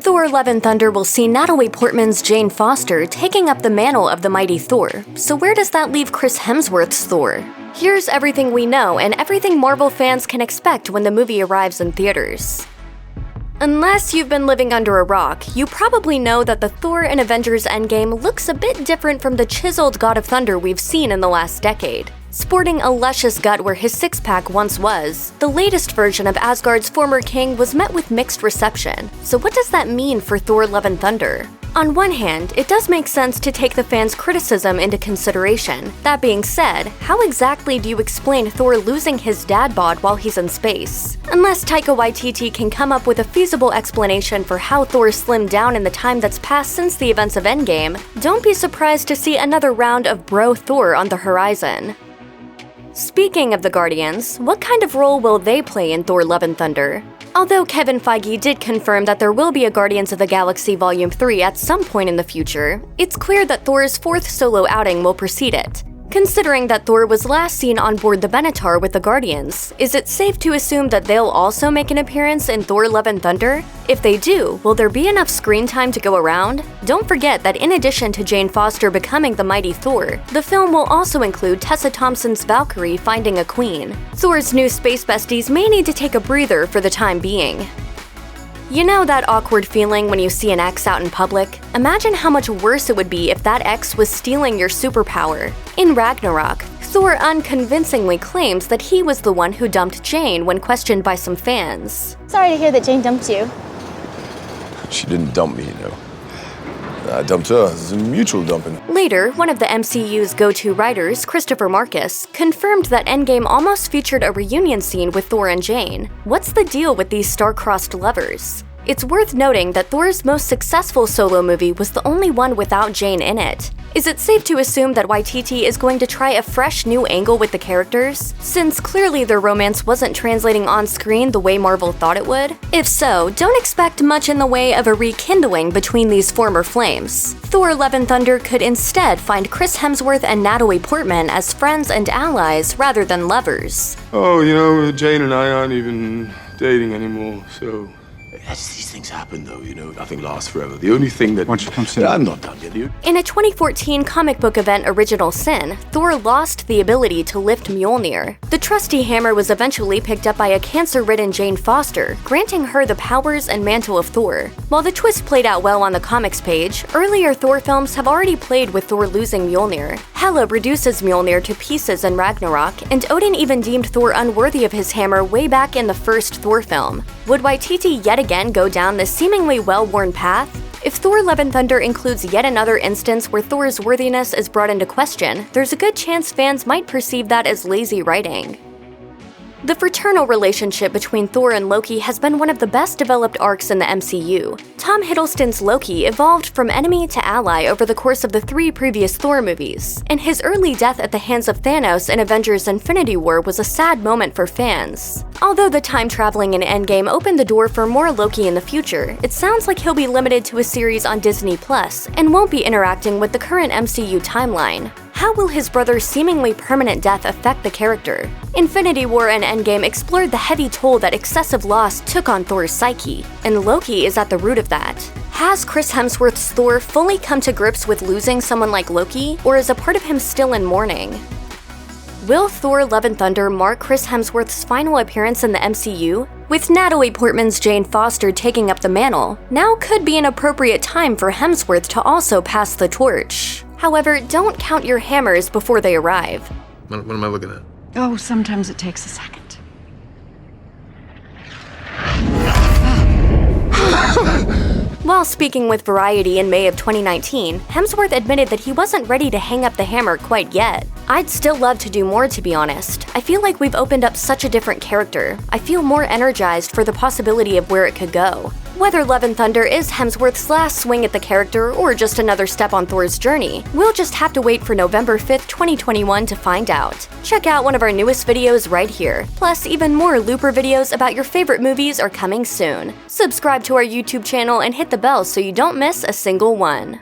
Thor: Love and Thunder will see Natalie Portman's Jane Foster taking up the mantle of the mighty Thor, so where does that leave Chris Hemsworth's Thor? Here's everything we know and everything Marvel fans can expect when the movie arrives in theaters. Unless you've been living under a rock, you probably know that the Thor in Avengers Endgame looks a bit different from the chiseled God of Thunder we've seen in the last decade. Sporting a luscious gut where his six-pack once was, the latest version of Asgard's former king was met with mixed reception. So what does that mean for Thor: Love and Thunder? On one hand, it does make sense to take the fans' criticism into consideration. That being said, how exactly do you explain Thor losing his dad bod while he's in space? Unless Taika Waititi can come up with a feasible explanation for how Thor slimmed down in the time that's passed since the events of Endgame, don't be surprised to see another round of Bro Thor on the horizon. Speaking of the Guardians, what kind of role will they play in Thor: Love and Thunder? Although Kevin Feige did confirm that there will be a Guardians of the Galaxy Volume 3 at some point in the future, it's clear that Thor's fourth solo outing will precede it. Considering that Thor was last seen on board the Benatar with the Guardians, is it safe to assume that they'll also make an appearance in Thor: Love and Thunder? If they do, will there be enough screen time to go around? Don't forget that in addition to Jane Foster becoming the mighty Thor, the film will also include Tessa Thompson's Valkyrie finding a queen. Thor's new space besties may need to take a breather for the time being. You know that awkward feeling when you see an ex out in public? Imagine how much worse it would be if that ex was stealing your superpower. In Ragnarok, Thor unconvincingly claims that he was the one who dumped Jane when questioned by some fans. Sorry to hear that Jane dumped you. She didn't dump me, I dumped her. It's a mutual dumping. Later, one of the MCU's go-to writers, Christopher Marcus, confirmed that Endgame almost featured a reunion scene with Thor and Jane. What's the deal with these star-crossed lovers? It's worth noting that Thor's most successful solo movie was the only one without Jane in it. Is it safe to assume that Waititi is going to try a fresh new angle with the characters, since clearly their romance wasn't translating on screen the way Marvel thought it would? If so, don't expect much in the way of a rekindling between these former flames. Thor: Love and Thunder could instead find Chris Hemsworth and Natalie Portman as friends and allies rather than lovers. Oh, Jane and I aren't even dating anymore, so... As these things happen, though, nothing lasts forever. The only thing that... Why don't you come sit? I'm not done yet, dude. In a 2014 comic book event Original Sin, Thor lost the ability to lift Mjolnir. The trusty hammer was eventually picked up by a cancer-ridden Jane Foster, granting her the powers and mantle of Thor. While the twist played out well on the comics page, earlier Thor films have already played with Thor losing Mjolnir. Hela reduces Mjolnir to pieces in Ragnarok, and Odin even deemed Thor unworthy of his hammer way back in the first Thor film. Would Waititi yet again go down this seemingly well-worn path? If Thor: Love and Thunder includes yet another instance where Thor's worthiness is brought into question, there's a good chance fans might perceive that as lazy writing. The fraternal relationship between Thor and Loki has been one of the best developed arcs in the MCU. Tom Hiddleston's Loki evolved from enemy to ally over the course of the 3 previous Thor movies, and his early death at the hands of Thanos in Avengers Infinity War was a sad moment for fans. Although the time traveling in Endgame opened the door for more Loki in the future, it sounds like he'll be limited to a series on Disney Plus and won't be interacting with the current MCU timeline. How will his brother's seemingly permanent death affect the character? Infinity War and Endgame explored the heavy toll that excessive loss took on Thor's psyche, and Loki is at the root of that. Has Chris Hemsworth's Thor fully come to grips with losing someone like Loki, or is a part of him still in mourning? Will Thor: Love and Thunder mark Chris Hemsworth's final appearance in the MCU? With Natalie Portman's Jane Foster taking up the mantle, now could be an appropriate time for Hemsworth to also pass the torch. However, don't count your hammers before they arrive. What am I looking at? Oh, sometimes it takes a second. While speaking with Variety in May of 2019, Hemsworth admitted that he wasn't ready to hang up the hammer quite yet. I'd still love to do more, to be honest. I feel like we've opened up such a different character. I feel more energized for the possibility of where it could go. Whether Love and Thunder is Hemsworth's last swing at the character or just another step on Thor's journey, we'll just have to wait for November 5th, 2021 to find out. Check out one of our newest videos right here. Plus, even more Looper videos about your favorite movies are coming soon. Subscribe to our YouTube channel and hit the bell so you don't miss a single one.